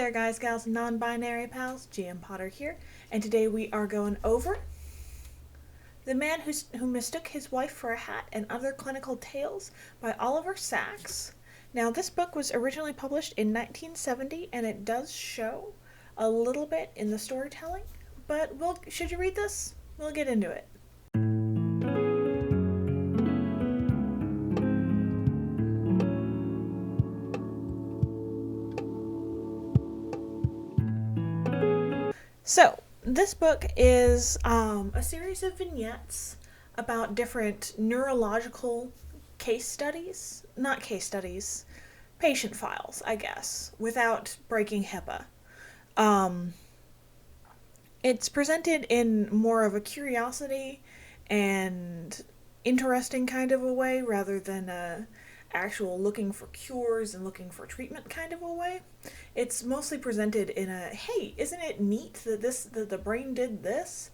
there guys, gals, and non-binary pals, GM Potter here, and today we are going over The Man Who Mistook His Wife for a Hat and Other Clinical Tales by Oliver Sacks. Now this book was originally published in 1970 and it does show a little bit in the storytelling, but should you read this? We'll get into it. So, this book is a series of vignettes about different neurological patient files, I guess, without breaking HIPAA. It's presented in more of a curiosity and interesting kind of a way rather than a actual looking for cures and looking for treatment kind of a way. It's mostly presented in a, hey, isn't it neat that the brain did this?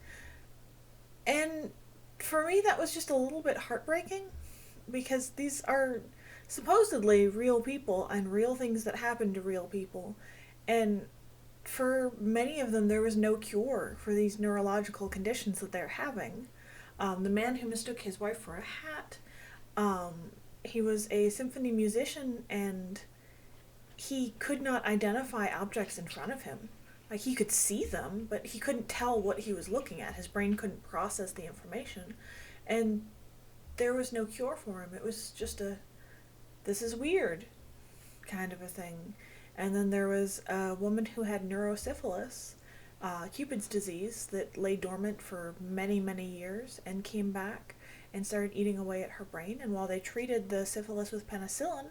And for me that was just a little bit heartbreaking because these are supposedly real people and real things that happen to real people, and for many of them there was no cure for these neurological conditions that they're having. The Man Who Mistook His Wife for a Hat, he was a symphony musician and he could not identify objects in front of him. Like, he could see them, but he couldn't tell what he was looking at. His brain couldn't process the information. And there was no cure for him. It was just this is weird kind of a thing. And then there was a woman who had neurosyphilis, Cupid's disease, that lay dormant for many, many years and came back and started eating away at her brain. And while they treated the syphilis with penicillin,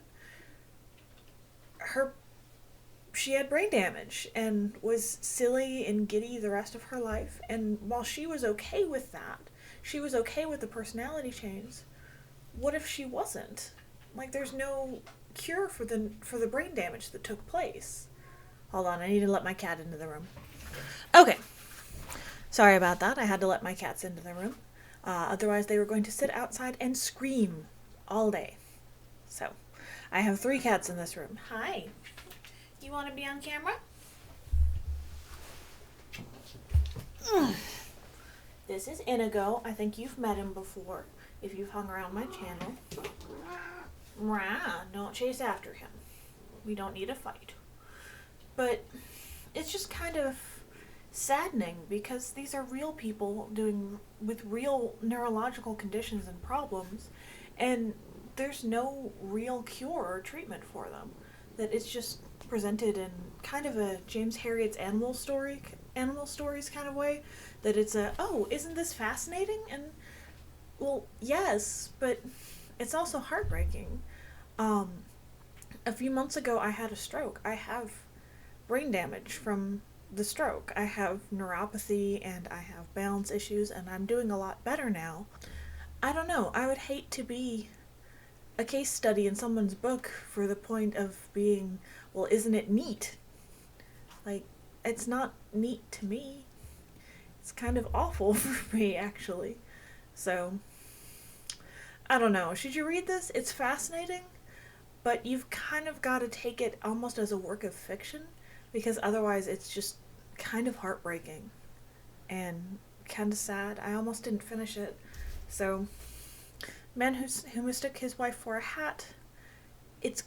she had brain damage and was silly and giddy the rest of her life. And while she was okay with that, she was okay with the personality change, what if she wasn't? Like, there's no cure for the brain damage that took place. Hold on, I need to let my cat into the room. Okay. Sorry about that. I had to let my cats into the room. Otherwise they were going to sit outside and scream all day. So, I have 3 cats in this room. Hi. You want to be on camera? This is Inigo. I think you've met him before if you've hung around my channel. Don't chase after him. We don't need a fight. But it's just kind of saddening because these are real people with real neurological conditions and problems, and there's no real cure or treatment for them. That it's just presented in kind of a James Herriot's animal stories kind of way. That it's oh, isn't this fascinating? And well, yes, but it's also heartbreaking. A few months ago I had a stroke. I have brain damage from the stroke. I have neuropathy and I have balance issues, and I'm doing a lot better now. I don't know, I would hate to be a case study in someone's book for the point of being, well, isn't it neat? Like, it's not neat to me. It's kind of awful for me, actually. So, I don't know. Should you read this? It's fascinating, but you've kind of got to take it almost as a work of fiction, because otherwise it's just kind of heartbreaking and kind of sad. I almost didn't finish it. So, Man Who Mistook His Wife for a Hat. It's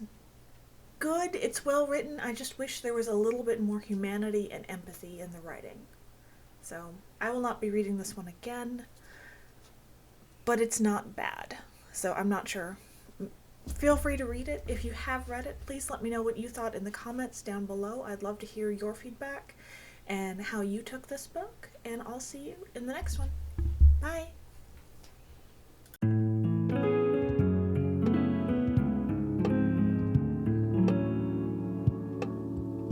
good. It's well written. I just wish there was a little bit more humanity and empathy in the writing. So, I will not be reading this one again, but it's not bad. So, I'm not sure. Feel free to read it. If you have read it, please let me know what you thought in the comments down below. I'd love to hear your feedback and how you took this book, and I'll see you in the next one. Bye!